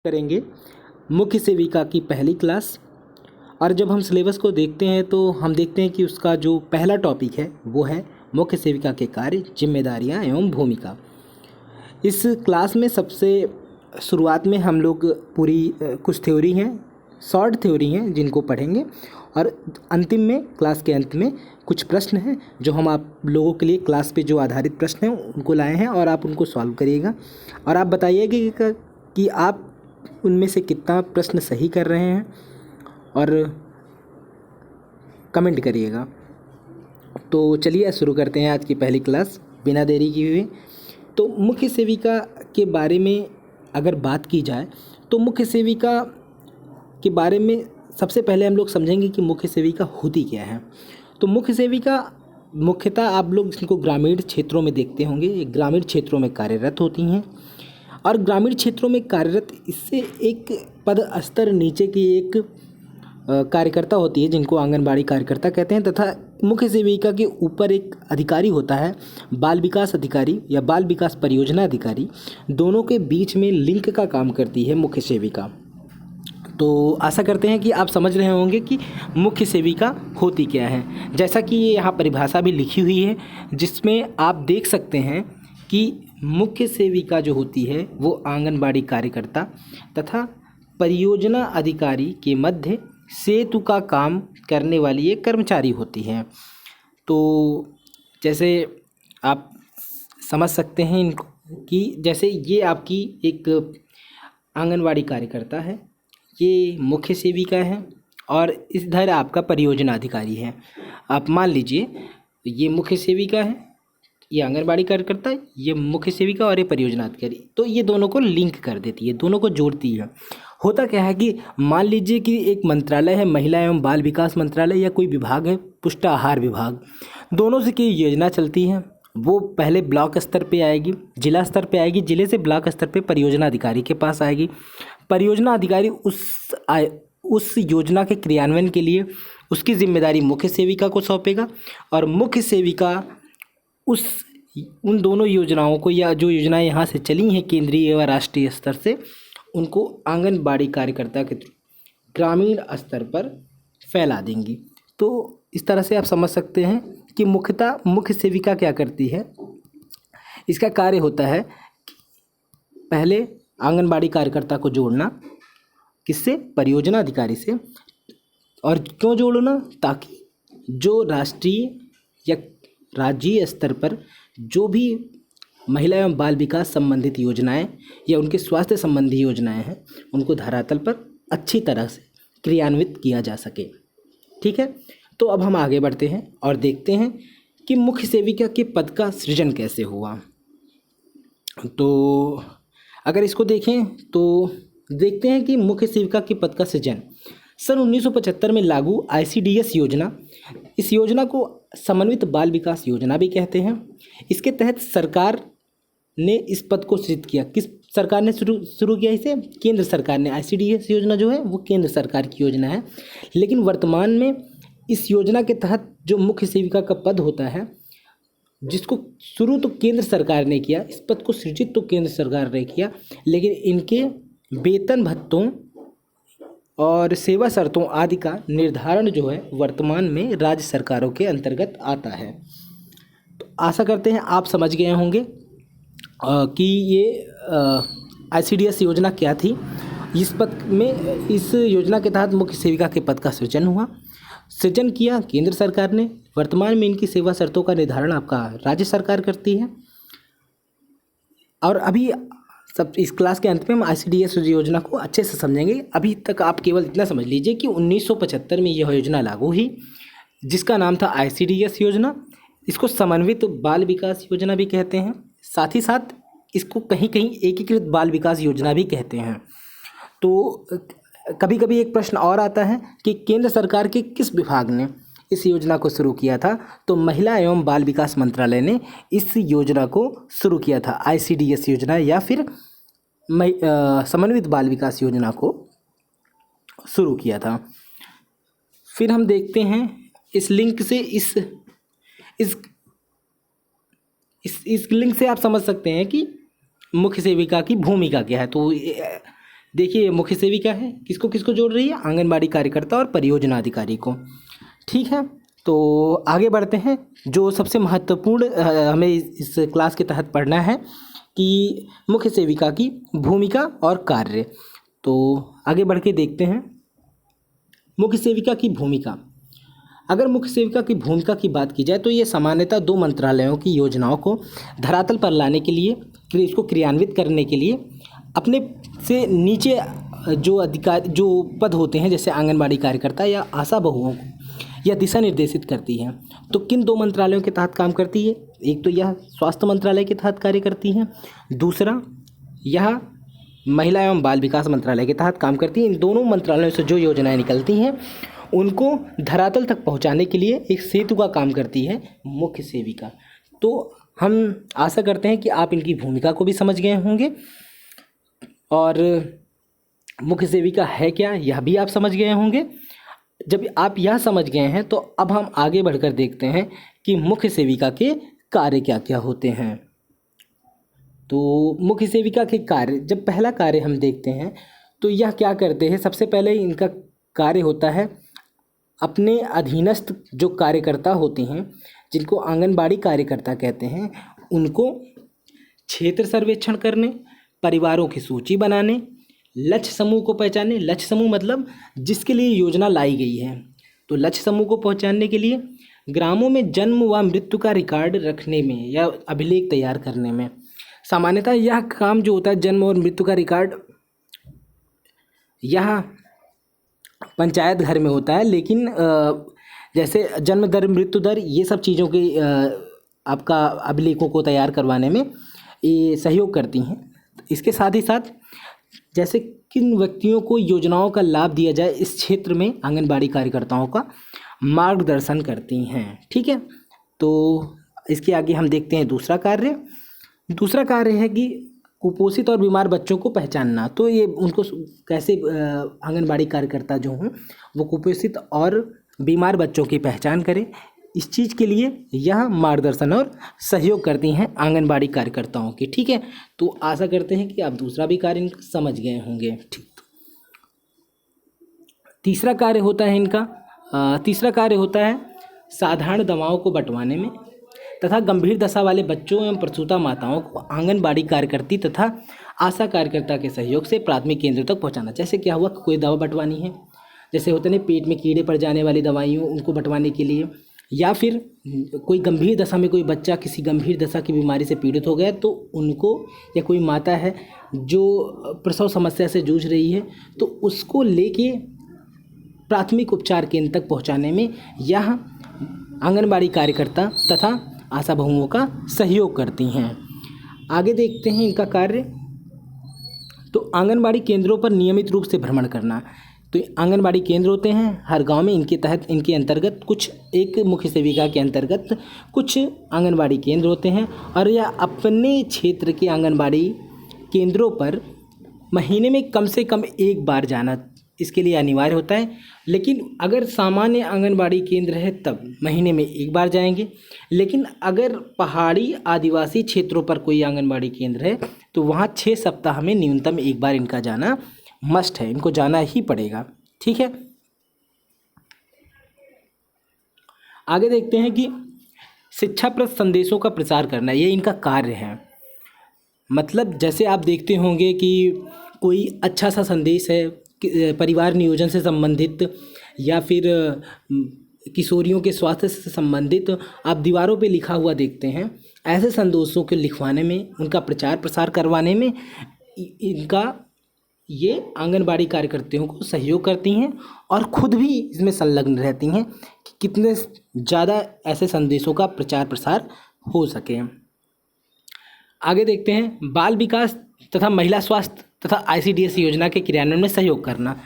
करेंगे मुख्य सेविका की पहली क्लास। और जब हम सिलेबस को देखते हैं तो हम देखते हैं कि उसका जो पहला टॉपिक है वो है मुख्य सेविका के कार्य, जिम्मेदारियां एवं भूमिका। इस क्लास में सबसे शुरुआत में हम लोग पूरी कुछ थ्योरी हैं, शॉर्ट थ्योरी हैं जिनको पढ़ेंगे, और अंतिम में क्लास के अंत में कुछ प्रश्न हैं जो हम आप लोगों के लिए क्लास पे जो आधारित प्रश्न हैं उनको लाए हैं और आप उनको सॉल्व करिएगा और आप बताइएगा कि आप उनमें से कितना प्रश्न सही कर रहे हैं और कमेंट करिएगा। तो चलिए शुरू करते हैं आज की पहली क्लास बिना देरी किए हुए। तो मुख्य सेविका के बारे में अगर बात की जाए तो मुख्य सेविका के बारे में सबसे पहले हम लोग समझेंगे कि मुख्य सेविका होती क्या है। तो मुख्य सेविका मुख्यतः आप लोग इनको ग्रामीण क्षेत्रों में देखते होंगे, ये ग्रामीण क्षेत्रों में कार्यरत होती हैं और ग्रामीण क्षेत्रों में कार्यरत इससे एक पद स्तर नीचे की एक कार्यकर्ता होती है जिनको आंगनबाड़ी कार्यकर्ता कहते हैं, तथा मुख्य सेविका के ऊपर एक अधिकारी होता है बाल विकास अधिकारी या बाल विकास परियोजना अधिकारी। दोनों के बीच में लिंक का काम करती है मुख्य सेविका। तो आशा करते हैं कि आप समझ रहे होंगे कि मुख्य सेविका होती क्या है। जैसा कि ये यहाँ परिभाषा भी लिखी हुई है जिसमें आप देख सकते हैं कि मुख्य सेविका जो होती है वो आंगनबाड़ी कार्यकर्ता तथा परियोजना अधिकारी के मध्य सेतु का काम करने वाली एक कर्मचारी होती है। तो जैसे आप समझ सकते हैं इनको कि जैसे ये आपकी एक आंगनबाड़ी कार्यकर्ता है, ये मुख्य सेविका है और इधर आपका परियोजना अधिकारी है। आप मान लीजिए ये मुख्य सेविका है, ये आंगनबाड़ी कार्यकर्ता, ये मुख्य सेविका और ये परियोजना अधिकारी। तो ये दोनों को लिंक कर देती है, दोनों को जोड़ती है। होता क्या है कि मान लीजिए कि एक मंत्रालय है, महिला एवं बाल विकास मंत्रालय, या कोई विभाग है पुष्टाहार विभाग, दोनों से की योजना चलती है। वो पहले ब्लॉक स्तर पे आएगी, जिला स्तर पे आएगी, जिले से ब्लॉक स्तर पे परियोजना अधिकारी के पास आएगी। परियोजना अधिकारी उस योजना के क्रियान्वयन के लिए उसकी जिम्मेदारी मुख्य सेविका को सौंपेगा और मुख्य सेविका उन दोनों योजनाओं को, या जो योजनाएं यहाँ से चली हैं केंद्रीय व राष्ट्रीय स्तर से, उनको आंगनबाड़ी कार्यकर्ता के थ्रू ग्रामीण स्तर पर फैला देंगी। तो इस तरह से आप समझ सकते हैं कि मुख्यतः मुख्य सेविका क्या करती है। इसका कार्य होता है कि पहले आंगनबाड़ी कार्यकर्ता को जोड़ना, किससे? परियोजना अधिकारी से। और क्यों जोड़ना? ताकि जो राष्ट्रीय या राज्य स्तर पर जो भी महिला एवं बाल विकास संबंधित योजनाएं या उनके स्वास्थ्य संबंधी योजनाएं हैं उनको धरातल पर अच्छी तरह से क्रियान्वित किया जा सके। ठीक है, तो अब हम आगे बढ़ते हैं और देखते हैं कि मुख्य सेविका के पद का सृजन कैसे हुआ। तो अगर इसको देखें तो देखते हैं कि मुख्य सेविका के पद का सृजन सन 1975 में लागू ICDS योजना, इस योजना को समन्वित बाल विकास योजना भी कहते हैं। इसके तहत सरकार ने इस पद को सृजित किया। किस सरकार ने शुरू किया इसे? केंद्र सरकार ने। ICDS योजना जो है वो केंद्र सरकार की योजना है, लेकिन वर्तमान में इस योजना के तहत जो मुख्य सेविका का पद होता है, जिसको शुरू तो केंद्र सरकार ने किया, इस पद को सृजित तो केंद्र सरकार ने किया, लेकिन इनके वेतन भत्तों और सेवा शर्तों आदि का निर्धारण जो है वर्तमान में राज्य सरकारों के अंतर्गत आता है। तो आशा करते हैं आप समझ गए होंगे कि ये ICDS योजना क्या थी। इस योजना के तहत मुख्य सेविका के पद का सृजन किया केंद्र सरकार ने। वर्तमान में इनकी सेवा शर्तों का निर्धारण आपका राज्य सरकार करती है। और अभी सब इस क्लास के अंत में हम ICDS योजना को अच्छे से समझेंगे। अभी तक आप केवल इतना समझ लीजिए कि 1975 में यह योजना लागू हुई जिसका नाम था ICDS योजना। इसको समन्वित बाल विकास योजना भी कहते हैं, साथ ही साथ इसको कहीं कहीं एकीकृत बाल विकास योजना भी कहते हैं। तो कभी कभी एक प्रश्न और आता है कि केंद्र सरकार के किस विभाग ने इस योजना को शुरू किया था? तो महिला एवं बाल विकास मंत्रालय ने इस योजना को शुरू किया था। ICDS योजना या फिर समन्वित बाल विकास योजना को शुरू किया था। फिर हम देखते हैं इस लिंक से इस लिंक से आप समझ सकते हैं कि मुख्य सेविका की भूमिका क्या है। तो देखिए ये मुख्य सेविका है, किसको किसको जोड़ रही है, आंगनबाड़ी कार्यकर्ता और परियोजना अधिकारी को। ठीक है, तो आगे बढ़ते हैं। जो सबसे महत्वपूर्ण हमें इस क्लास के तहत पढ़ना है कि मुख्य सेविका की भूमिका और कार्य। तो आगे बढ़ के देखते हैं मुख्य सेविका की भूमिका। अगर मुख्य सेविका की भूमिका की बात की जाए तो ये सामान्यतः 2 मंत्रालयों की योजनाओं को धरातल पर लाने के लिए, इसको क्रियान्वित करने के लिए अपने से नीचे जो पद होते हैं जैसे आंगनबाड़ी कार्यकर्ता या आशा बहुओं को यह दिशा निर्देशित करती है। तो किन 2 मंत्रालयों के तहत काम करती है? एक तो यह स्वास्थ्य मंत्रालय के तहत कार्य करती है, दूसरा यह महिला एवं बाल विकास मंत्रालय के तहत काम करती है। इन दोनों मंत्रालयों से जो योजनाएं निकलती हैं उनको धरातल तक पहुंचाने के लिए एक सेतु का काम करती है मुख्य सेविका। तो हम आशा करते हैं कि आप इनकी भूमिका को भी समझ गए होंगे और मुख्य सेविका है क्या यह भी आप समझ गए होंगे। जब आप यह समझ गए हैं तो अब हम आगे बढ़कर देखते हैं कि मुख्य सेविका के कार्य क्या क्या होते हैं। तो मुख्य सेविका के कार्य, जब पहला कार्य हम देखते हैं तो यह क्या करते हैं। सबसे पहले इनका कार्य होता है अपने अधीनस्थ जो कार्यकर्ता होते हैं जिनको आंगनबाड़ी कार्यकर्ता कहते हैं, उनको क्षेत्र सर्वेक्षण करने, परिवारों की सूची बनाने, लक्ष्य समूह को पहचानने। लक्ष्य समूह मतलब जिसके लिए योजना लाई गई है। तो लक्ष्य समूह को पहचानने के लिए ग्रामों में जन्म व मृत्यु का रिकॉर्ड रखने में या अभिलेख तैयार करने में। सामान्यतः यह काम जो होता है जन्म और मृत्यु का रिकॉर्ड यह पंचायत घर में होता है, लेकिन जैसे जन्म दर, मृत्यु दर, ये सब चीज़ों के आपका अभिलेखों को तैयार करवाने में ये सहयोग करती हैं। इसके साथ ही साथ जैसे किन व्यक्तियों को योजनाओं का लाभ दिया जाए, इस क्षेत्र में आंगनबाड़ी कार्यकर्ताओं का मार्गदर्शन करती हैं। ठीक है, तो इसके आगे हम देखते हैं दूसरा कार्य। दूसरा कार्य है कि कुपोषित और बीमार बच्चों को पहचानना। तो ये उनको कैसे आंगनबाड़ी कार्यकर्ता जो हों वो कुपोषित और बीमार बच्चों की पहचान करें, इस चीज़ के लिए यह मार्गदर्शन और सहयोग करती हैं आंगनबाड़ी कार्यकर्ताओं की। ठीक है, तो आशा करते हैं कि आप दूसरा भी कार्य इनका समझ गए होंगे। ठीक, तीसरा कार्य होता है साधारण दवाओं को बंटवाने में तथा गंभीर दशा वाले बच्चों एवं प्रसूता माताओं को आंगनबाड़ी कार्यकर्ती तथा आशा कार्यकर्ता के सहयोग से प्राथमिक केंद्र तक पहुंचाना। जैसे क्या हुआ, कोई दवा बंटवानी है, जैसे होते हैं पेट में कीड़े पड़ जाने वाली दवाइयों, उनको बंटवाने के लिए, या फिर कोई गंभीर दशा में कोई बच्चा किसी गंभीर दशा की बीमारी से पीड़ित हो गया तो उनको, या कोई माता है जो प्रसव समस्या से जूझ रही है तो उसको लेके प्राथमिक उपचार केंद्र तक पहुंचाने में यह आंगनबाड़ी कार्यकर्ता तथा आशा बहुओं का सहयोग करती हैं। आगे देखते हैं इनका कार्य। तो आंगनबाड़ी केंद्रों पर नियमित रूप से भ्रमण करना। तो आंगनबाड़ी केंद्र होते हैं हर गांव में, इनके अंतर्गत कुछ, एक मुख्य सेविका के अंतर्गत कुछ आंगनबाड़ी केंद्र होते हैं और यह अपने क्षेत्र के आंगनबाड़ी केंद्रों पर महीने में कम से कम एक बार जाना इसके लिए अनिवार्य होता है। लेकिन अगर सामान्य आंगनबाड़ी केंद्र है तब महीने में एक बार जाएंगे, लेकिन अगर पहाड़ी आदिवासी क्षेत्रों पर कोई आंगनबाड़ी केंद्र है तो वहाँ 6 सप्ताह में न्यूनतम एक बार इनका जाना मस्ट है, इनको जाना ही पड़ेगा। ठीक है, आगे देखते हैं कि शिक्षाप्रद संदेशों का प्रचार करना, ये इनका कार्य है। मतलब जैसे आप देखते होंगे कि कोई अच्छा सा संदेश है परिवार नियोजन से संबंधित या फिर किशोरियों के स्वास्थ्य से संबंधित, आप दीवारों पे लिखा हुआ देखते हैं। ऐसे संदेशों को लिखवाने में, उनका प्रचार प्रसार करवाने में इनका ये आंगनबाड़ी कार्यकर्ताओं को सहयोग करती हैं और खुद भी इसमें संलग्न रहती हैं कि कितने ज़्यादा ऐसे संदेशों का प्रचार प्रसार हो सके। आगे देखते हैं बाल विकास तथा महिला स्वास्थ्य तथा ICDS योजना के क्रियान्वयन में सहयोग करना।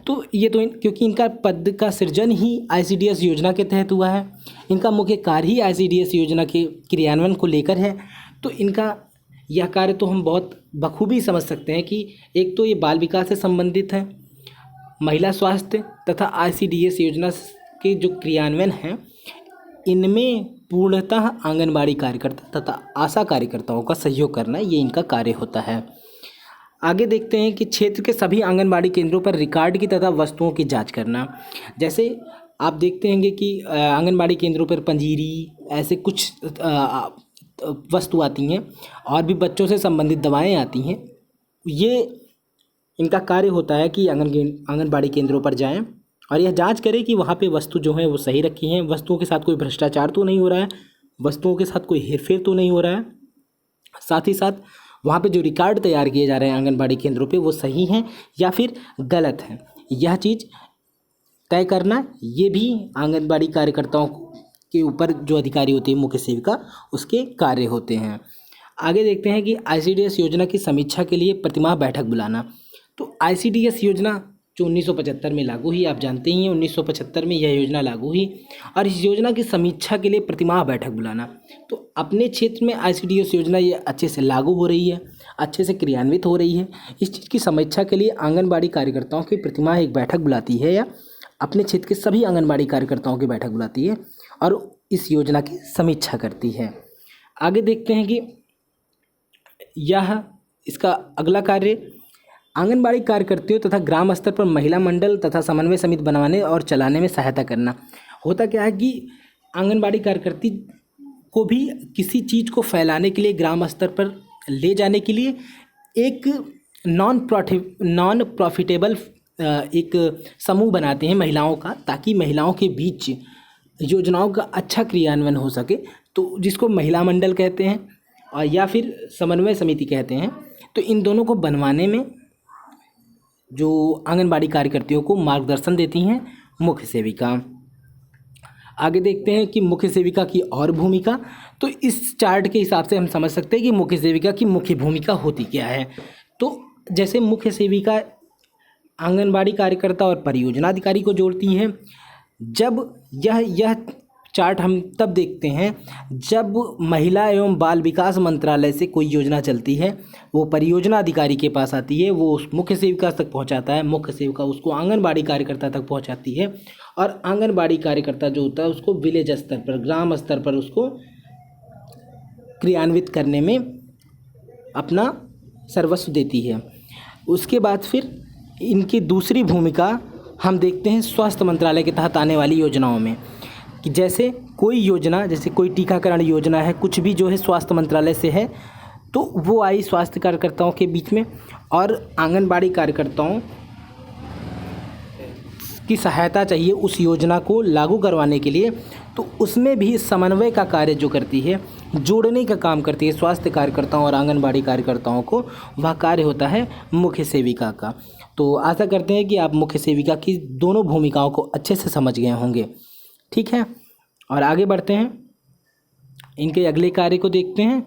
तो ये तो क्योंकि इनका पद का सृजन ही ICDS योजना के तहत हुआ है, इनका मुख्य कार्य ही ICDS योजना के क्रियान्वयन को लेकर है, तो इनका यह कार्य तो हम बहुत बखूबी समझ सकते हैं कि एक तो ये बाल विकास से संबंधित है, महिला स्वास्थ्य तथा ICDS योजना के जो क्रियान्वयन हैं इनमें पूर्णतः आंगनबाड़ी कार्यकर्ता तथा आशा कार्यकर्ताओं का सहयोग करना, ये इनका कार्य होता है। आगे देखते हैं कि क्षेत्र के सभी आंगनबाड़ी केंद्रों पर रिकॉर्ड की तथा वस्तुओं की जांच करना। जैसे आप देखते होंगे कि आंगनबाड़ी केंद्रों पर पंजीरी ऐसे कुछ वस्तु आती हैं और भी बच्चों से संबंधित दवाएं आती हैं। ये इनका कार्य होता है कि आंगनबाड़ी केंद्रों पर जाएं और यह जांच करें कि वहाँ पे वस्तु जो है वो सही रखी हैं, वस्तुओं के साथ कोई भ्रष्टाचार तो नहीं हो रहा है, वस्तुओं के साथ कोई हेरफेर तो नहीं हो रहा है। साथ ही साथ वहाँ पे जो रिकॉर्ड तैयार किए जा रहे हैं आंगनबाड़ी केंद्रों पे वो सही हैं या फिर गलत हैं, यह चीज़ तय करना ये भी आंगनबाड़ी कार्यकर्ताओं के ऊपर जो अधिकारी होते हैं मुख्य सेविका उसके कार्य होते हैं। आगे देखते हैं कि ICDS योजना की समीक्षा के लिए प्रतिमाह बैठक बुलाना। तो ICDS योजना जो 1975 में लागू हुई, आप जानते ही हैं 1975 में यह योजना लागू हुई और इस योजना की समीक्षा के लिए प्रतिमाह बैठक बुलाना। तो अपने क्षेत्र में ICDS योजना ये अच्छे से लागू हो रही है, अच्छे से क्रियान्वित हो रही है। इस चीज़ की समीक्षा के लिए आंगनबाड़ी कार्यकर्ताओं की प्रतिमाह एक बैठक बुलाती है या अपने क्षेत्र के सभी आंगनबाड़ी कार्यकर्ताओं की बैठक बुलाती है और इस योजना की समीक्षा करती है। आगे देखते हैं कि यह इसका अगला कार्य आंगनबाड़ी कार्यकर्तियों तथा ग्राम स्तर पर महिला मंडल तथा समन्वय समिति बनवाने और चलाने में सहायता करना। होता क्या है कि आंगनबाड़ी कार्यकर्ती को भी किसी चीज़ को फैलाने के लिए ग्राम स्तर पर ले जाने के लिए एक नॉन प्रॉफिटेबल एक समूह बनाते हैं महिलाओं का, ताकि महिलाओं के बीच योजनाओं का अच्छा क्रियान्वयन हो सके। तो जिसको महिला मंडल कहते हैं और या फिर समन्वय समिति कहते हैं। तो इन दोनों को बनवाने में जो आंगनबाड़ी कार्यकर्तियों को मार्गदर्शन देती हैं मुख्य सेविका। आगे देखते हैं कि मुख्य सेविका की और भूमिका। तो इस चार्ट के हिसाब से हम समझ सकते हैं कि मुख्य सेविका की मुख्य भूमिका होती क्या है। तो जैसे मुख्य सेविका आंगनबाड़ी कार्यकर्ता और परियोजना अधिकारी को जोड़ती हैं। जब यह चार्ट हम तब देखते हैं जब महिला एवं बाल विकास मंत्रालय से कोई योजना चलती है, वो परियोजना अधिकारी के पास आती है, वो उस मुख्य सेविका तक पहुंचाता है, मुख्य सेविका उसको आंगनबाड़ी कार्यकर्ता तक पहुंचाती है और आंगनबाड़ी कार्यकर्ता जो होता है उसको विलेज स्तर पर, ग्राम स्तर पर उसको क्रियान्वित करने में अपना सर्वस्व देती है। उसके बाद फिर इनकी दूसरी भूमिका हम देखते हैं स्वास्थ्य मंत्रालय के तहत आने वाली योजनाओं में, कि जैसे कोई योजना, जैसे कोई टीकाकरण योजना है, कुछ भी जो है स्वास्थ्य मंत्रालय से है, तो वो आई स्वास्थ्य कार्यकर्ताओं के बीच में और आंगनबाड़ी कार्यकर्ताओं की सहायता चाहिए उस योजना को लागू करवाने के लिए। तो उसमें भी समन्वय का कार्य जो करती है, जोड़ने का काम करती है स्वास्थ्य कार्यकर्ताओं और आंगनबाड़ी कार्यकर्ताओं को, वह कार्य होता है मुख्य सेविका का। तो आशा करते हैं कि आप मुख्य सेविका की दोनों भूमिकाओं को अच्छे से समझ गए होंगे। ठीक है, और आगे बढ़ते हैं, इनके अगले कार्य को देखते हैं।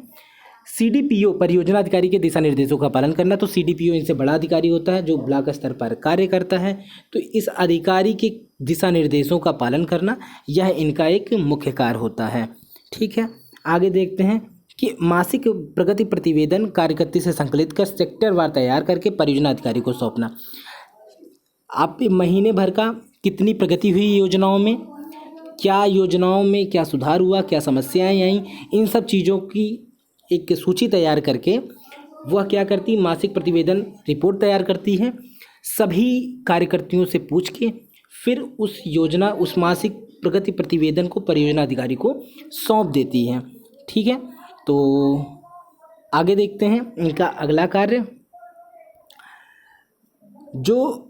CDPO परियोजना अधिकारी के दिशा निर्देशों का पालन करना। तो CDPO इनसे बड़ा अधिकारी होता है जो ब्लॉक स्तर पर कार्य करता है। तो इस अधिकारी के दिशा निर्देशों का पालन करना यह इनका एक मुख्य कार्य होता है। ठीक है, आगे देखते हैं कि मासिक प्रगति प्रतिवेदन कार्यकर्ती से संकलित कर सेक्टरवार तैयार करके परियोजना अधिकारी को सौंपना। आप महीने भर का कितनी प्रगति हुई योजनाओं में, क्या योजनाओं में क्या सुधार हुआ, क्या समस्याएं आई, इन सब चीज़ों की एक सूची तैयार करके वह क्या करती, मासिक प्रतिवेदन रिपोर्ट तैयार करती है। सभी कार्यकर्तियों से पूछ के फिर उस योजना, उस मासिक प्रगति प्रतिवेदन को परियोजना अधिकारी को सौंप देती है। ठीक है, तो आगे देखते हैं इनका अगला कार्य, जो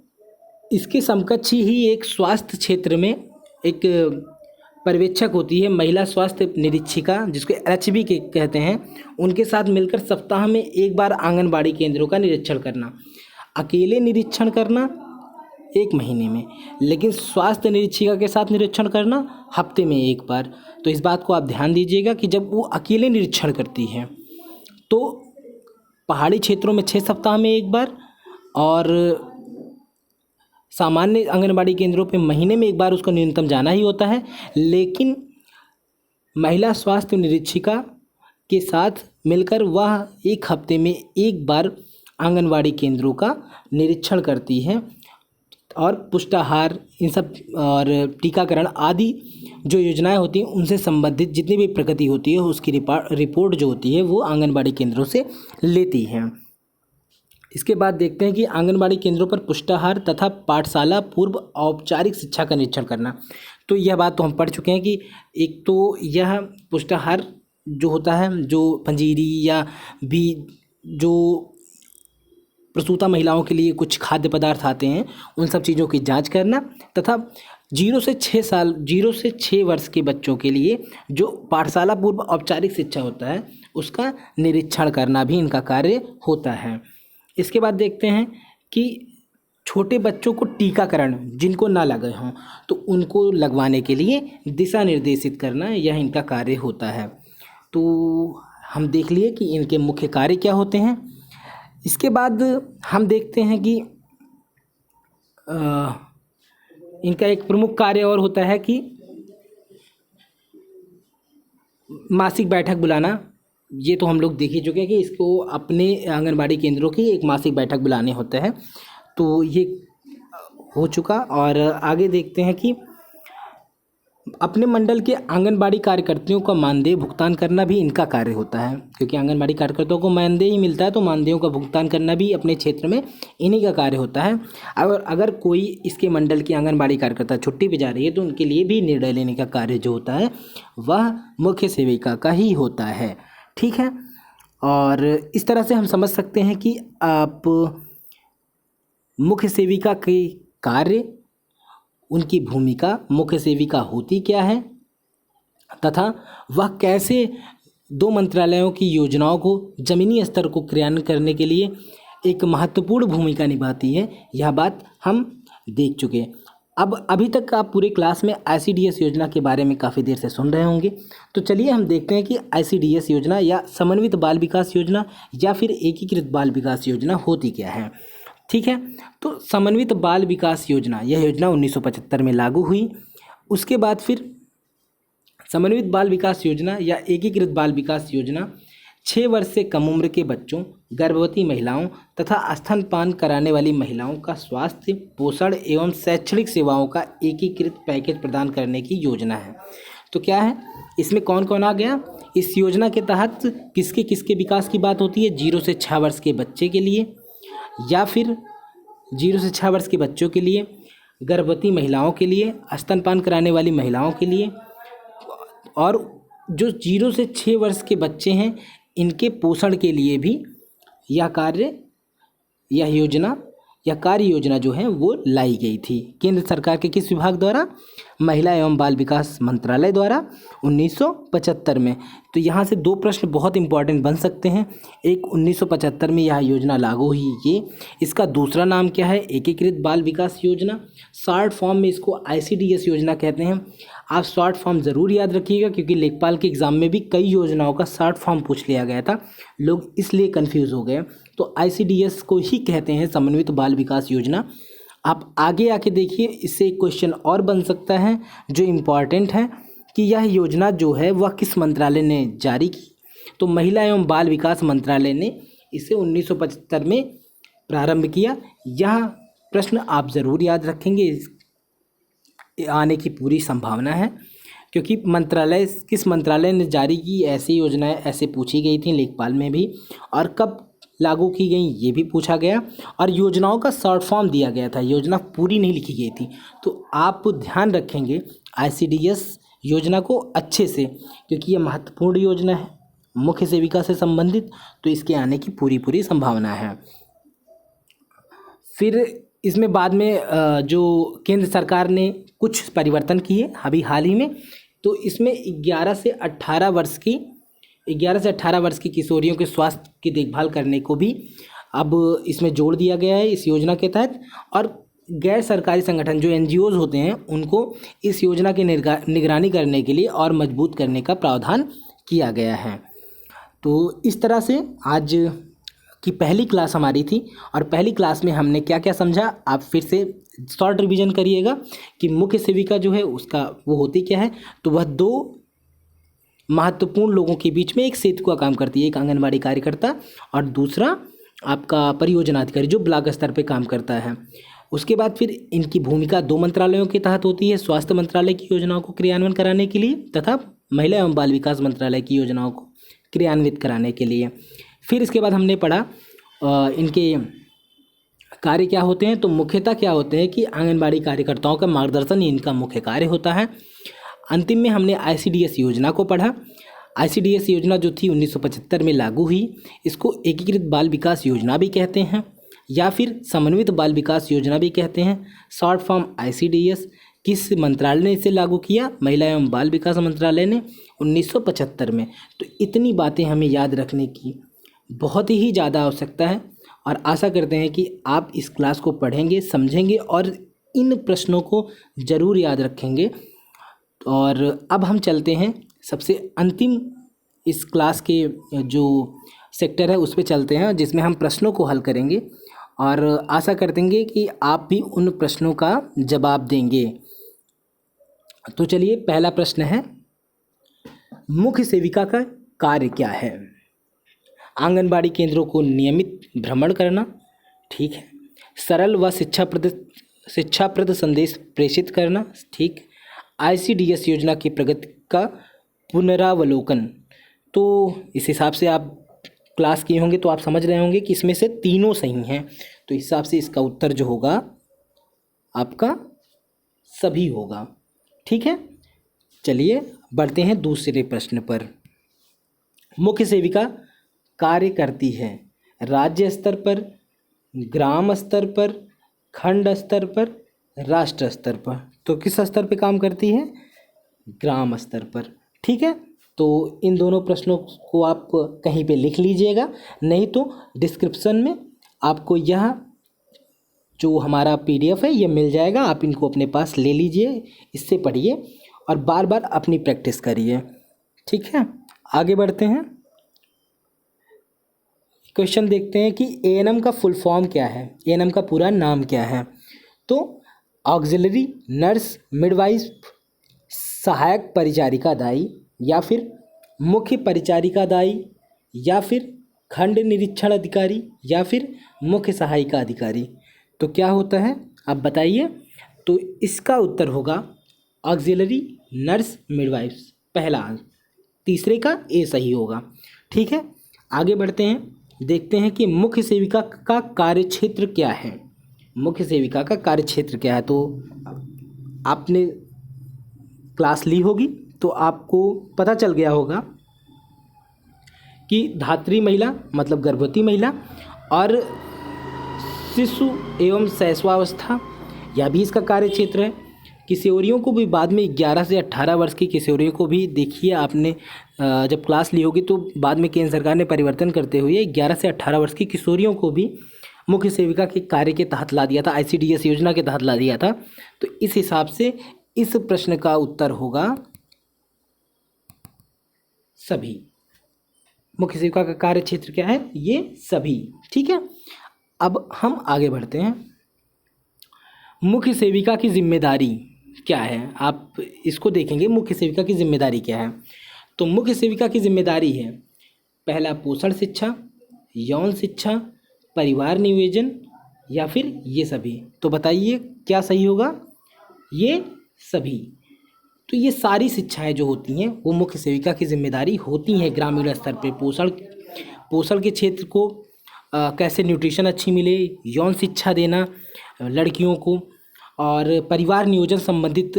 इसके समकक्ष ही एक स्वास्थ्य क्षेत्र में एक पर्यवेक्षक होती है, महिला स्वास्थ्य निरीक्षिका, जिसको LHB के कहते हैं। उनके साथ मिलकर सप्ताह में एक बार आंगनबाड़ी केंद्रों का निरीक्षण करना। अकेले निरीक्षण करना 1 महीने में, लेकिन स्वास्थ्य निरीक्षिका के साथ निरीक्षण करना हफ्ते में 1 बार। तो इस बात को आप ध्यान दीजिएगा कि जब वो अकेले निरीक्षण करती है तो पहाड़ी क्षेत्रों में 6 सप्ताह में 1 बार और सामान्य आंगनबाड़ी केंद्रों पे महीने में 1 बार उसको न्यूनतम जाना ही होता है। लेकिन महिला स्वास्थ्य निरीक्षिका के साथ मिलकर वह 1 हफ्ते में 1 बार आंगनबाड़ी केंद्रों का निरीक्षण करती है और पुष्टाहार, इन सब और टीकाकरण आदि जो योजनाएं होती हैं उनसे संबंधित जितनी भी प्रगति होती है उसकी रिपोर्ट जो होती है वो आंगनबाड़ी केंद्रों से लेती है। इसके बाद देखते हैं कि आंगनबाड़ी केंद्रों पर पुष्टाहार तथा पाठशाला पूर्व औपचारिक शिक्षा का निरीक्षण करना। तो यह बात तो हम पढ़ चुके हैं कि एक तो यह पुष्टाहार जो होता है, जो पंजीरी या भी जो प्रसूता महिलाओं के लिए कुछ खाद्य पदार्थ आते हैं, उन सब चीज़ों की जांच करना तथा 0 से 6 वर्ष के बच्चों के लिए जो पाठशाला पूर्व औपचारिक शिक्षा होता है उसका निरीक्षण करना भी इनका कार्य होता है। इसके बाद देखते हैं कि छोटे बच्चों को टीकाकरण जिनको ना लगे हों तो उनको लगवाने के लिए दिशा निर्देशित करना, यह इनका कार्य होता है। तो हम देख लिए कि इनके मुख्य कार्य क्या होते हैं। इसके बाद हम देखते हैं कि इनका एक प्रमुख कार्य और होता है कि मासिक बैठक बुलाना। ये तो हम लोग देख ही चुके हैं कि इसको अपने आंगनबाड़ी केंद्रों की एक मासिक बैठक बुलाने होते हैं, तो ये हो चुका। और आगे देखते हैं कि अपने मंडल के आंगनबाड़ी कार्यकर्तियों का मानदेय भुगतान करना भी इनका कार्य होता है, क्योंकि आंगनबाड़ी कार्यकर्ताओं को मानदेय ही मिलता है, तो मानदेयों का भुगतान करना भी अपने क्षेत्र में इन्हीं का कार्य होता है। और अगर कोई इसके मंडल की आंगनबाड़ी कार्यकर्ता छुट्टी पे जा रही है तो उनके लिए भी निर्णय लेने का कार्य जो होता है वह मुख्य सेविका का ही होता है। ठीक है, और इस तरह से हम समझ सकते हैं कि आप मुख्य सेविका के कार्य, उनकी भूमिका, मुख्य सेविका होती क्या है तथा वह कैसे 2 मंत्रालयों की योजनाओं को जमीनी स्तर को क्रियान्वित करने के लिए एक महत्वपूर्ण भूमिका निभाती है, यह बात हम देख चुके हैं। अब अभी तक आप पूरे क्लास में ICDS योजना के बारे में काफ़ी देर से सुन रहे होंगे, तो चलिए हम देखते हैं कि ICDS योजना या समन्वित बाल विकास योजना या फिर एकीकृत बाल विकास योजना होती क्या है। ठीक है, तो समन्वित बाल विकास योजना, यह योजना 1975 में लागू हुई। उसके बाद फिर समन्वित बाल विकास योजना या एकीकृत बाल विकास योजना 6 वर्ष से कम उम्र के बच्चों, गर्भवती महिलाओं तथा स्तनपान कराने वाली महिलाओं का स्वास्थ्य, पोषण एवं शैक्षणिक सेवाओं का एकीकृत पैकेज प्रदान करने की योजना है। तो क्या है, इसमें कौन कौन आ गया? इस योजना के तहत किसके किसके विकास की बात होती है? 0 से 6 वर्ष के बच्चे के लिए, या फिर 0 से 6 वर्ष के बच्चों के लिए, गर्भवती महिलाओं के लिए, स्तनपान कराने वाली महिलाओं के लिए, और जो 0 से 6 वर्ष के बच्चे हैं इनके पोषण के लिए भी यह कार्य योजना जो है वो लाई गई थी। केंद्र सरकार के किस विभाग द्वारा? महिला एवं बाल विकास मंत्रालय द्वारा 1975 में। तो यहाँ से 2 प्रश्न बहुत इंपॉर्टेंट बन सकते हैं। एक, 1975 में यह योजना लागू हुई, इसका दूसरा नाम क्या है? एकीकृत बाल विकास योजना। शॉर्ट फॉर्म में इसको ICDS योजना कहते हैं। आप शॉर्ट फॉर्म ज़रूर याद रखिएगा, क्योंकि लेखपाल के एग्ज़ाम में भी कई योजनाओं का शॉर्ट फॉर्म पूछ लिया गया था, लोग इसलिए कन्फ्यूज़ हो गए। तो ICDS को ही कहते हैं समन्वित बाल विकास योजना। आप आगे आके देखिए, इससे एक क्वेश्चन और बन सकता है जो इम्पॉर्टेंट है कि यह योजना जो है वह किस मंत्रालय ने जारी की? तो महिला एवं बाल विकास मंत्रालय ने इसे 1975 में प्रारंभ किया। यह प्रश्न आप ज़रूर याद रखेंगे, आने की पूरी संभावना है, क्योंकि किस मंत्रालय ने जारी की ऐसी योजनाएं ऐसे पूछी गई थी लेखपाल में भी, और कब लागू की गई ये भी पूछा गया, और योजनाओं का शॉर्ट फॉर्म दिया गया था, योजना पूरी नहीं लिखी गई थी। तो आप ध्यान रखेंगे ICDS योजना को अच्छे से, क्योंकि ये महत्वपूर्ण योजना है, मुख्य सेविका से संबंधित, तो इसके आने की पूरी संभावना है। फिर इसमें बाद में जो केंद्र सरकार ने कुछ परिवर्तन किए अभी हाल ही में, तो इसमें 11 से 18 वर्ष की किशोरियों के स्वास्थ्य की देखभाल करने को भी अब इसमें जोड़ दिया गया है इस योजना के तहत। और गैर सरकारी संगठन जो NGOs होते हैं उनको इस योजना की निगरानी करने के लिए और मजबूत करने का प्रावधान किया गया है। तो इस तरह से आज की पहली क्लास हमारी थी, और पहली क्लास में हमने क्या क्या समझा आप फिर से शॉर्ट रिवीजन करिएगा कि मुख्य सेविका जो है उसका वो होती क्या है। तो वह 2 महत्वपूर्ण लोगों के बीच में एक सेतु का काम करती है, एक आंगनबाड़ी कार्यकर्ता और दूसरा आपका परियोजना अधिकारी जो ब्लॉक स्तर पे काम करता है। उसके बाद फिर इनकी भूमिका 2 मंत्रालयों के तहत होती है, स्वास्थ्य मंत्रालय की योजनाओं को क्रियान्वयन कराने के लिए तथा महिला एवं बाल विकास मंत्रालय की योजनाओं को क्रियान्वित कराने के लिए। फिर इसके बाद हमने पढ़ा इनके कार्य क्या होते हैं? तो मुख्यतः क्या होते हैं कि आंगनबाड़ी कार्यकर्ताओं का मार्गदर्शन इनका मुख्य कार्य होता है। अंतिम में हमने आईसीडीएस योजना को पढ़ा। आईसीडीएस योजना जो थी 1975 में लागू हुई। इसको एकीकृत बाल विकास योजना भी कहते हैं या फिर समन्वित बाल विकास योजना भी कहते हैं, शॉर्ट फॉर्म आईसीडीएस। किस मंत्रालय ने इसे लागू किया? महिला एवं बाल विकास मंत्रालय ने 1975 में। तो इतनी बातें हमें याद रखने की बहुत ही ज़्यादा आवश्यकता है और आशा करते हैं कि आप इस क्लास को पढ़ेंगे, समझेंगे और इन प्रश्नों को ज़रूर याद रखेंगे। और अब हम चलते हैं सबसे अंतिम इस क्लास के जो सेक्टर है उस पे चलते हैं, जिसमें हम प्रश्नों को हल करेंगे और आशा करते हैं कि आप भी उन प्रश्नों का जवाब देंगे। तो चलिए, पहला प्रश्न है, मुख्य सेविका का कार्य क्या है? आंगनबाड़ी केंद्रों को नियमित भ्रमण करना, ठीक है। सरल व शिक्षाप्रद संदेश प्रेषित करना, ठीक। आईसीडीएस योजना की प्रगति का पुनरावलोकन। तो इस हिसाब से आप क्लास किए होंगे तो आप समझ रहे होंगे कि इसमें से तीनों सही हैं। तो इस हिसाब से इसका उत्तर जो होगा आपका सभी होगा, ठीक है। चलिए बढ़ते हैं दूसरे प्रश्न पर। मुख्य सेविका कार्य करती है राज्य स्तर पर, ग्राम स्तर पर, खंड स्तर पर, राष्ट्र स्तर पर। तो किस स्तर पर काम करती है? ग्राम स्तर पर, ठीक है। तो इन दोनों प्रश्नों को आप कहीं पे लिख लीजिएगा, नहीं तो डिस्क्रिप्शन में आपको यह जो हमारा पीडीएफ है ये मिल जाएगा। आप इनको अपने पास ले लीजिए, इससे पढ़िए और बार बार अपनी प्रैक्टिस करिए, ठीक है। आगे बढ़ते हैं, क्वेश्चन देखते हैं कि एएनएम का फुल फॉर्म क्या है, एएनएम का पूरा नाम क्या है। तो ऑक्सिलरी नर्स मिडवाइफ, सहायक परिचारिका दाई या फिर मुख्य परिचारिका दाई या फिर खंड निरीक्षण अधिकारी या फिर मुख्य सहायिका अधिकारी। तो क्या होता है आप बताइए। तो इसका उत्तर होगा ऑक्सिलरी नर्स मिडवाइफ, पहला आंसर। तीसरे का ए सही होगा, ठीक है। आगे बढ़ते हैं, देखते हैं कि मुख्य सेविका का कार्यक्षेत्र क्या है। मुख्य सेविका का कार्यक्षेत्र क्या है? तो आपने क्लास ली होगी तो आपको पता चल गया होगा कि धात्री महिला मतलब गर्भवती महिला और शिशु एवं शैशवावस्था, यह भी इसका कार्य क्षेत्र है। किशोरियों को भी बाद में 11 से 18 वर्ष की किशोरियों को भी देखिए, आपने जब क्लास ली होगी तो बाद में केंद्र सरकार ने परिवर्तन करते हुए 11 से 18 वर्ष की किशोरियों को भी मुख्य सेविका के कार्य के तहत ला दिया था, आईसीडीएस योजना के तहत ला दिया था। तो इस हिसाब से इस प्रश्न का उत्तर होगा सभी। मुख्य सेविका का कार्य क्षेत्र क्या है? ये सभी, ठीक है। अब हम आगे बढ़ते हैं, मुख्य सेविका की जिम्मेदारी क्या है, आप इसको देखेंगे। मुख्य सेविका की जिम्मेदारी क्या है? तो मुख्य सेविका की जिम्मेदारी है, पहला पोषण शिक्षा, यौन शिक्षा, परिवार नियोजन या फिर ये सभी। तो बताइए क्या सही होगा? ये सभी। तो ये सारी शिक्षाएं जो होती हैं वो मुख्य सेविका की जिम्मेदारी होती हैं ग्रामीण स्तर पे। पोषण के क्षेत्र को कैसे न्यूट्रिशन अच्छी मिले, यौन शिक्षा देना लड़कियों को, और परिवार नियोजन संबंधित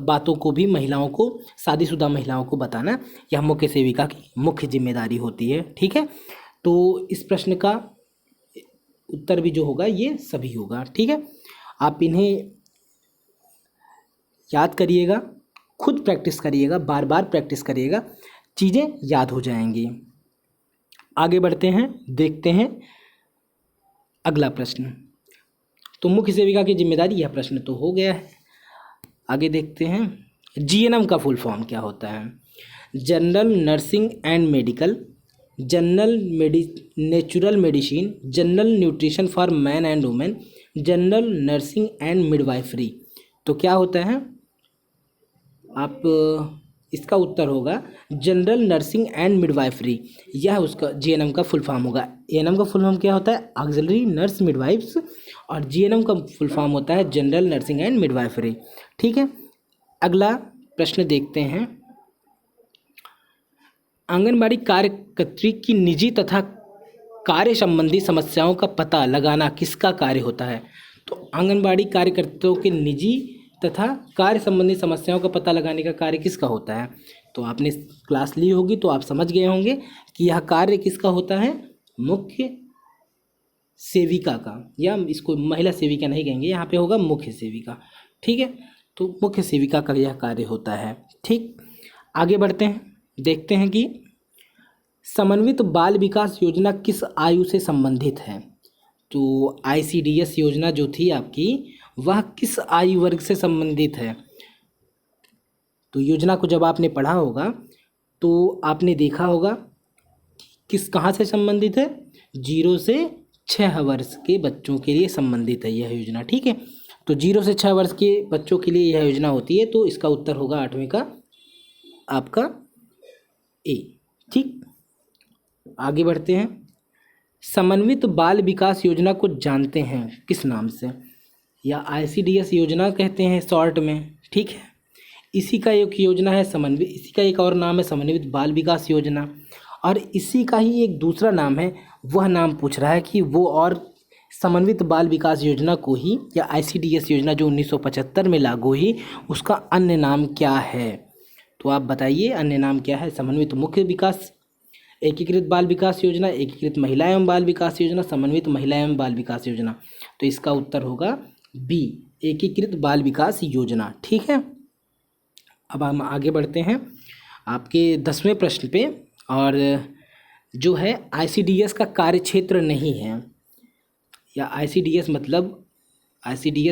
बातों को भी महिलाओं को, शादीशुदा महिलाओं को बताना, यह मुख्य सेविका की मुख्य जिम्मेदारी होती है, ठीक है। तो इस प्रश्न का उत्तर भी जो होगा ये सभी होगा, ठीक है। आप इन्हें याद करिएगा, खुद प्रैक्टिस करिएगा, बार बार प्रैक्टिस करिएगा, चीज़ें याद हो जाएंगी। आगे बढ़ते हैं, देखते हैं अगला प्रश्न। तो मुख्य सेविका की जिम्मेदारी, यह प्रश्न तो हो गया है। आगे देखते हैं, जीएनएम का फुल फॉर्म क्या होता है? General nursing and medical, natural medicine, general nutrition for man and women, general nursing and midwifery. तो क्या होता है आप इसका उत्तर होगा जनरल नर्सिंग एंड मिडवाइफरी, यह उसका जीएनएम का फुल फॉर्म होगा। एएनएम का फुल फॉर्म क्या होता है? ऑक्सिलरी नर्स मिडवाइफ्स, और जीएनएम का फुल फॉर्म होता है जनरल नर्सिंग एंड मिडवाइफरी, ठीक है। अगला प्रश्न देखते हैं, आंगनबाड़ी कार्यकर्त्री की निजी तथा कार्य संबंधी समस्याओं का पता लगाना किसका कार्य होता है? तो आंगनबाड़ी कार्यकर्ताओं के निजी तथा कार्य संबंधी समस्याओं का पता लगाने का कार्य किसका होता है? तो आपने क्लास ली होगी तो आप समझ गए होंगे कि यह कार्य किसका होता है, मुख्य सेविका का, या इसको महिला सेविका नहीं कहेंगे, यहाँ पे होगा मुख्य सेविका। ठीक है, तो मुख्य सेविका का यह कार्य होता है। ठीक, आगे बढ़ते हैं, देखते हैं कि समन्वित बाल विकास योजना किस आयु से संबंधित है। तो ICDS योजना जो थी आपकी, वह किस आयु वर्ग से संबंधित है? तो योजना को जब आपने पढ़ा होगा तो आपने देखा होगा किस कहाँ से संबंधित है, 0 से 6 वर्ष के बच्चों के लिए संबंधित है यह योजना। ठीक है, तो 0 से 6 वर्ष के बच्चों के लिए यह योजना होती है। तो इसका उत्तर होगा 8वें का आपका ए। ठीक, आगे बढ़ते हैं। समन्वित बाल विकास योजना को जानते हैं किस नाम से, या ICDS योजना कहते हैं शॉर्ट में। ठीक है, इसी का एक योजना है समन्वित, इसी का एक और नाम है समन्वित बाल विकास योजना, और इसी का ही एक दूसरा नाम है। वह नाम पूछ रहा है कि वो और समन्वित बाल विकास योजना को ही, या ICDS योजना जो 1975 में लागू हुई, उसका अन्य नाम क्या है? तो आप बताइए अन्य नाम क्या है? समन्वित मुख्य विकास, एकीकृत बाल विकास योजना, एकीकृत महिला एवं बाल विकास योजना, समन्वित महिला एवं बाल विकास योजना। तो इसका उत्तर होगा बी, एकीकृत बाल विकास योजना। ठीक है, अब हम आगे बढ़ते हैं आपके 10वें प्रश्न पे, और जो है ICDS का कार्य क्षेत्र नहीं है, या ICDS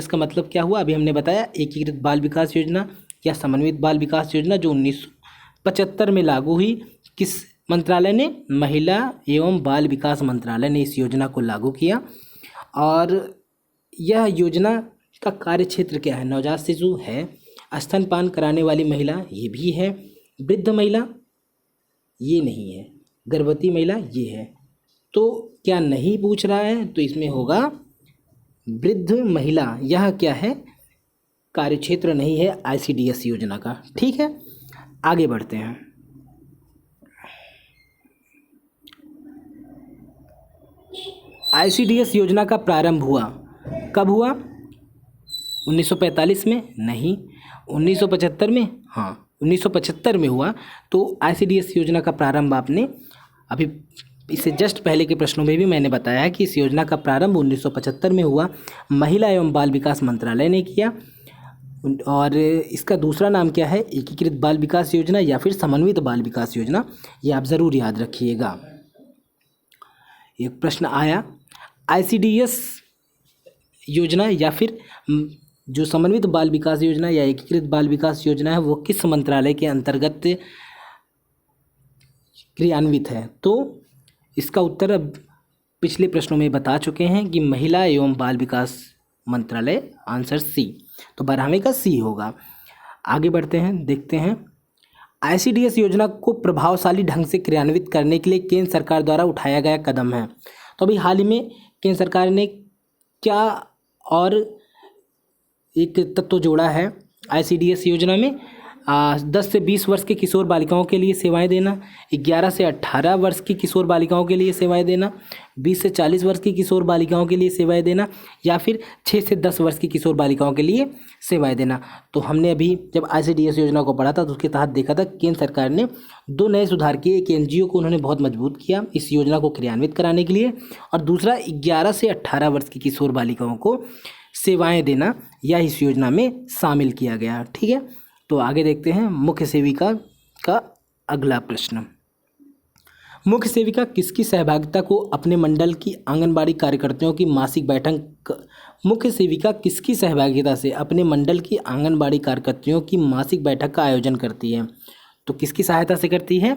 का मतलब क्या हुआ, अभी हमने बताया, एकीकृत बाल विकास योजना या समन्वित बाल विकास योजना जो 1975 में लागू हुई। किस मंत्रालय ने? महिला एवं बाल विकास मंत्रालय ने इस योजना को लागू किया। और यह योजना का कार्य क्षेत्र क्या है? नवजात शिशु है, स्तनपान कराने वाली महिला ये भी है, वृद्ध महिला ये नहीं है, गर्भवती महिला ये है। तो क्या नहीं पूछ रहा है? तो इसमें होगा वृद्ध महिला, यह क्या है, कार्यक्षेत्र नहीं है ICDS योजना का। ठीक है, आगे बढ़ते हैं। ICDS योजना का प्रारंभ हुआ कब हुआ? 1945 में? नहीं। 1975 में? हाँ, 1975 में हुआ। तो ICDS योजना का प्रारंभ आपने अभी इससे जस्ट पहले के प्रश्नों में भी मैंने बताया है कि इस योजना का प्रारंभ 1975 में हुआ, महिला एवं बाल विकास मंत्रालय ने किया। और इसका दूसरा नाम क्या है? एकीकृत बाल विकास योजना या फिर समन्वित बाल विकास योजना। ये आप ज़रूर याद रखिएगा। एक प्रश्न आया, ICDS योजना या फिर जो समन्वित बाल विकास योजना या एकीकृत बाल विकास योजना है वो किस मंत्रालय के अंतर्गत क्रियान्वित है? तो इसका उत्तर अब पिछले प्रश्नों में बता चुके हैं कि महिला एवं बाल विकास मंत्रालय, आंसर सी। तो 12वें का सी होगा। आगे बढ़ते हैं, देखते हैं ICDS योजना को प्रभावशाली ढंग से क्रियान्वित करने के लिए केंद्र सरकार द्वारा उठाया गया कदम है। तो अभी हाल ही में केंद्र सरकार ने क्या और एक तत्व जोड़ा है ICDS योजना में? 10 से 20 वर्ष के किशोर बालिकाओं के लिए सेवाएं देना, 11 से 18 वर्ष की किशोर बालिकाओं के लिए सेवाएं देना, 20 से 40 वर्ष की किशोर बालिकाओं के लिए सेवाएं देना, या फिर 6 से 10 वर्ष की किशोर बालिकाओं के लिए सेवाएं देना। तो हमने अभी जब ICDS योजना को पढ़ा था तो उसके तहत देखा था केंद्र सरकार ने 2 नए सुधार किए। एक NGO को उन्होंने बहुत मजबूत किया इस योजना को क्रियान्वित कराने के लिए, और दूसरा 11 से 18 वर्ष की किशोर बालिकाओं को सेवाएं देना या इस योजना में शामिल किया गया। ठीक है, तो आगे देखते हैं मुख्य सेविका का अगला प्रश्न। मुख्य सेविका किसकी सहभागिता को अपने मंडल की आंगनबाड़ी कार्यकर्ताओं की मासिक बैठक मुख्य सेविका किसकी सहभागिता से अपने मंडल की आंगनबाड़ी कार्यकर्ताओं की मासिक बैठक का आयोजन करती है? तो किसकी सहायता से करती है?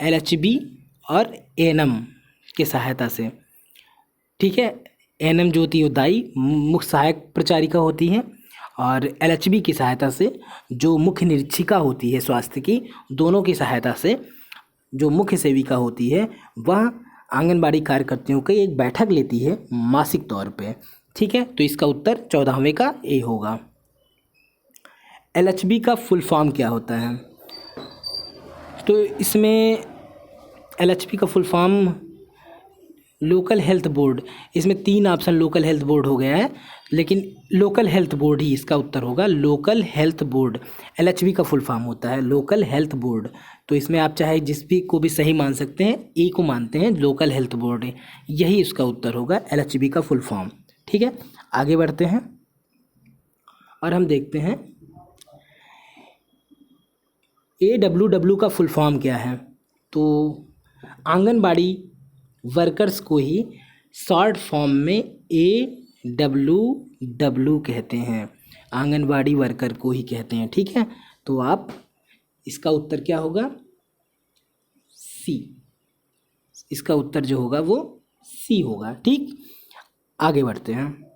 LHB और ANM की सहायता से। ठीक है, ANM जो होती है दाई मुख्य सहायक प्रचारिका होती है, और LHB की सहायता से जो मुख्य निरीक्षिका होती है स्वास्थ्य की, दोनों की सहायता से जो मुख्य सेविका होती है वह आंगनबाड़ी कार्यकर्ताओं की एक बैठक लेती है मासिक तौर पे। ठीक है, तो इसका उत्तर 14वें का ए होगा। LHB का फुल फॉर्म क्या होता है? तो इसमें LHP का full form local health board, इसमें 3 ऑप्शन लोकल हेल्थ बोर्ड हो गया है, लेकिन लोकल हेल्थ बोर्ड ही इसका उत्तर होगा। लोकल हेल्थ बोर्ड LHB का फुल फॉर्म होता है लोकल हेल्थ बोर्ड। तो इसमें आप चाहे जिस भी को भी सही मान सकते हैं, ए को मानते हैं लोकल हेल्थ बोर्ड है, यही इसका उत्तर होगा LHB का फुल फॉर्म। ठीक है, आगे बढ़ते हैं और हम देखते हैं AWW का फुल फॉर्म क्या है। तो आंगनबाड़ी वर्कर्स को ही शॉर्ट फॉर्म में AWW कहते हैं, आंगनबाड़ी वर्कर को ही कहते हैं। ठीक है, तो आप इसका उत्तर क्या होगा, सी, इसका उत्तर जो होगा वो सी होगा। ठीक, आगे बढ़ते हैं।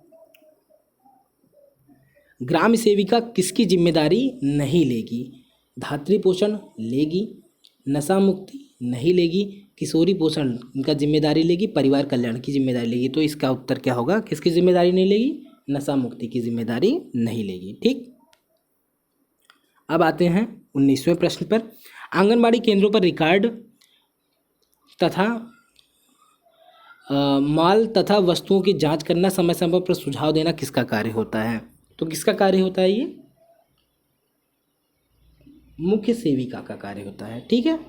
ग्राम सेविका किसकी जिम्मेदारी नहीं लेगी, धात्री पोषण लेगी, नशा मुक्ति नहीं लेगी, किशोरी पोषण इनका जिम्मेदारी लेगी, परिवार कल्याण की जिम्मेदारी लेगी। तो इसका उत्तर क्या होगा, किसकी जिम्मेदारी नहीं लेगी, नशा मुक्ति की जिम्मेदारी नहीं लेगी। ठीक, अब आते हैं 19वें प्रश्न पर। आंगनबाड़ी केंद्रों पर रिकॉर्ड तथा माल तथा वस्तुओं की जांच करना, समय समय पर सुझाव देना किसका कार्य होता है। तो किसका कार्य होता है, ये मुख्य सेविका का कार्य होता है। ठीक है,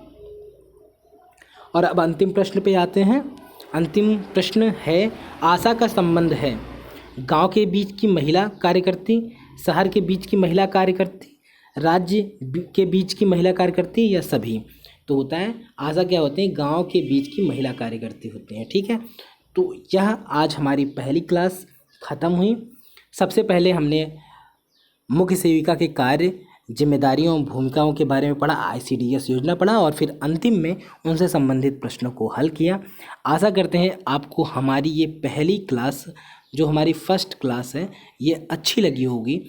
और अब अंतिम प्रश्न पे आते हैं। अंतिम प्रश्न है, आशा का संबंध है गांव के बीच की महिला कार्यकर्ती, शहर के बीच की महिला कार्यकर्ती, राज्य के बीच की महिला कार्यकर्ती या सभी। तो होता है आशा क्या होते हैं, गांव के बीच की महिला कार्यकर्ती होते हैं। ठीक है, तो यह आज हमारी पहली क्लास ख़त्म हुई। सबसे पहले हमने मुख्य सेविका के कार्य, जिम्मेदारियों, भूमिकाओं के बारे में पढ़ा, ICDS योजना पढ़ा और फिर अंतिम में उनसे संबंधित प्रश्नों को हल किया। आशा करते हैं आपको हमारी ये पहली क्लास, जो हमारी फर्स्ट क्लास है, ये अच्छी लगी होगी।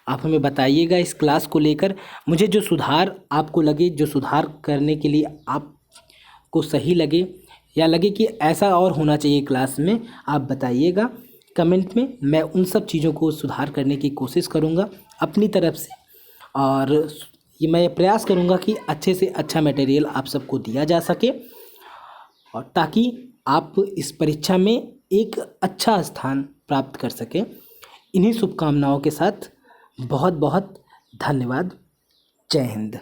आप हमें बताइएगा इस क्लास को लेकर, मुझे जो सुधार आपको लगे, जो सुधार करने के लिए आपको सही लगे या लगे कि ऐसा और होना चाहिए क्लास में, आप बताइएगा कमेंट में। मैं उन सब चीज़ों को सुधार करने की कोशिश करूँगा अपनी तरफ से, और ये मैं प्रयास करूँगा कि अच्छे से अच्छा मटेरियल आप सबको दिया जा सके, और ताकि आप इस परीक्षा में एक अच्छा स्थान प्राप्त कर सकें। इन्हीं शुभकामनाओं के साथ बहुत बहुत धन्यवाद। जय हिंद।